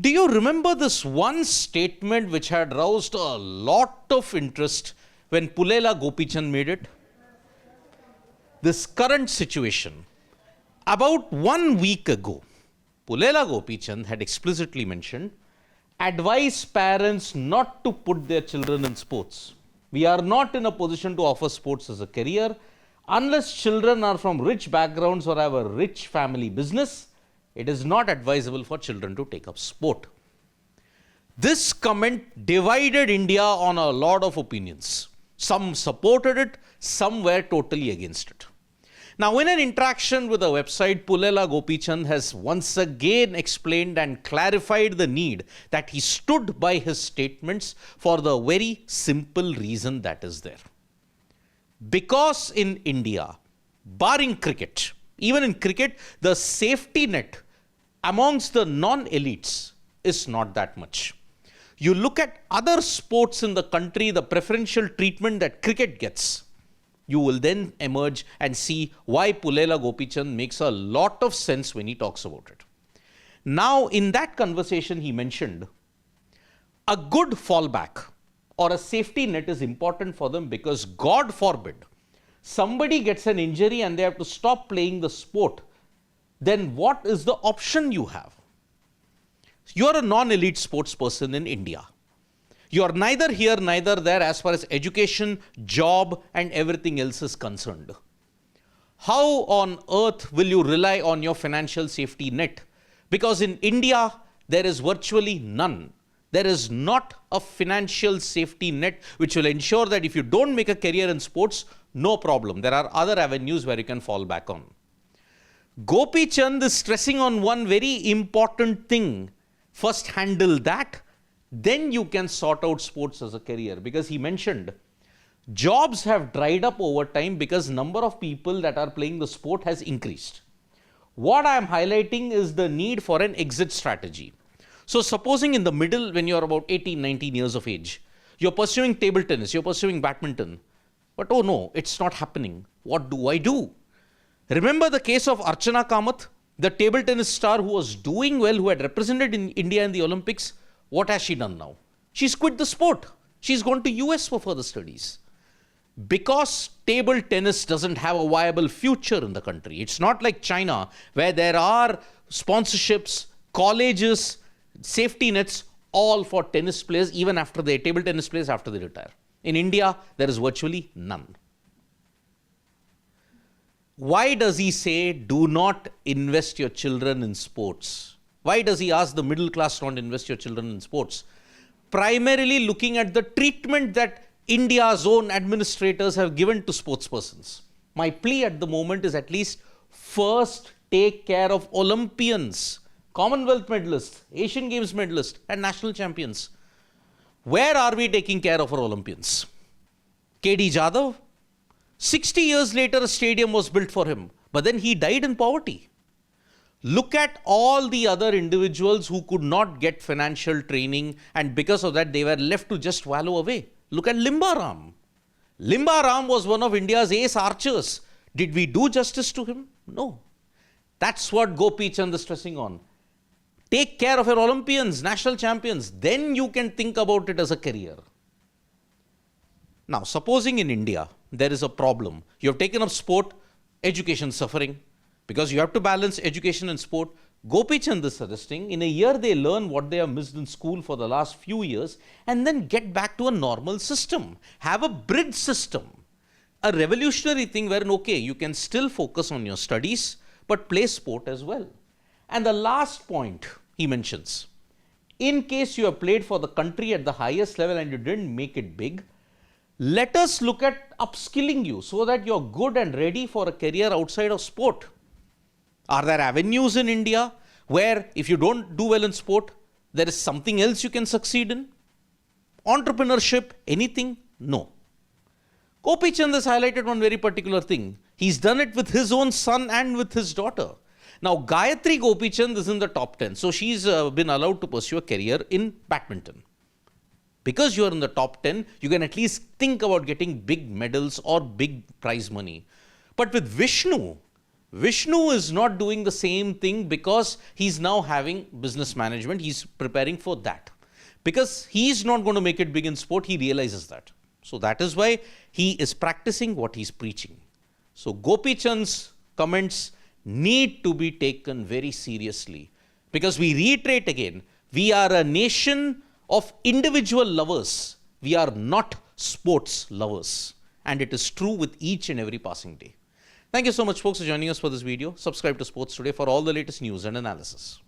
Do you remember this one statement which had roused a lot of interest when Pullela Gopichand made it? This current situation. About 1 week ago, Pullela Gopichand had explicitly mentioned, advise parents not to put their children in sports. We are not in a position to offer sports as a career. Unless children are from rich backgrounds or have a rich family business, it is not advisable for children to take up sport. This comment divided India on a lot of opinions. Some supported it, some were totally against it. Now, in an interaction with the website, Pullela Gopichand has once again explained and clarified the need that he stood by his statements for the very simple reason that is there. Because in India, barring cricket, even in cricket, the safety net amongst the non-elites is not that much. You look at other sports in the country, the preferential treatment that cricket gets, you will then emerge and see why Pullela Gopichand makes a lot of sense when he talks about it. Now, in that conversation, he mentioned a good fallback or a safety net is important for them because, God forbid, somebody gets an injury and they have to stop playing the sport. Then what is the option you have? You are a non-elite sports person in India. You are neither here, neither there as far as education, job, and everything else is concerned. How on earth will you rely on your financial safety net? Because in India, there is virtually none. There is not a financial safety net which will ensure that if you don't make a career in sports, no problem. There are other avenues where you can fall back on. Gopichand is stressing on one very important thing. First, handle that. Then you can sort out sports as a career, because he mentioned jobs have dried up over time because number of people that are playing the sport has increased. What I am highlighting is the need for an exit strategy. So supposing in the middle, when you are about 18, 19 years of age, you're pursuing table tennis, you're pursuing badminton, but oh no, it's not happening. What do I do? Remember the case of Archana Kamath, the table tennis star who was doing well, who had represented in India in the Olympics. What has she done now? She's quit the sport. She's gone to US for further studies. Because table tennis doesn't have a viable future in the country. It's not like China, where there are sponsorships, colleges, safety nets, all for tennis players, even after they, table tennis players after they retire. In India, there is virtually none. Why does he say, do not invest your children in sports? Why does he ask the middle class not invest your children in sports? Primarily looking at the treatment that India's own administrators have given to sports persons. My plea at the moment is at least first take care of Olympians, Commonwealth medalists, Asian Games medalists, and national champions. Where are we taking care of our Olympians? KD Jadhav, 60 years later, a stadium was built for him, but then he died in poverty. Look at all the other individuals who could not get financial training, and because of that, they were left to just wallow away. Look at Limba Ram. Limba Ram was one of India's ace archers. Did we do justice to him? No. That's what Gopichand is stressing on. Take care of your Olympians, national champions. Then you can think about it as a career. Now, supposing in India, there is a problem. You have taken up sport, education suffering. Because you have to balance education and sport. Gopichand is suggesting in a year they learn what they have missed in school for the last few years and then get back to a normal system. Have a bridge system. A revolutionary thing wherein, okay, you can still focus on your studies but play sport as well. And the last point he mentions, in case you have played for the country at the highest level and you didn't make it big, let us look at upskilling you so that you're good and ready for a career outside of sport. Are there avenues in India where if you don't do well in sport, there is something else you can succeed in? Entrepreneurship, anything? No. Gopichand has highlighted one very particular thing. He's done it with his own son and with his daughter. Now, Gayatri Gopichand is in the top 10. So she's been allowed to pursue a career in badminton. Because you are in the top 10, you can at least think about getting big medals or big prize money. But with Vishnu, Vishnu is not doing the same thing because he's now having business management. He's preparing for that. Because he's not going to make it big in sport, he realizes that. So that is why he is practicing what he's preaching. So Gopichand's comments need to be taken very seriously. Because we reiterate again, we are a nation of individual lovers. We are not sports lovers. And it is true with each and every passing day. Thank you so much, folks, for joining us for this video. Subscribe to Sports Today for all the latest news and analysis.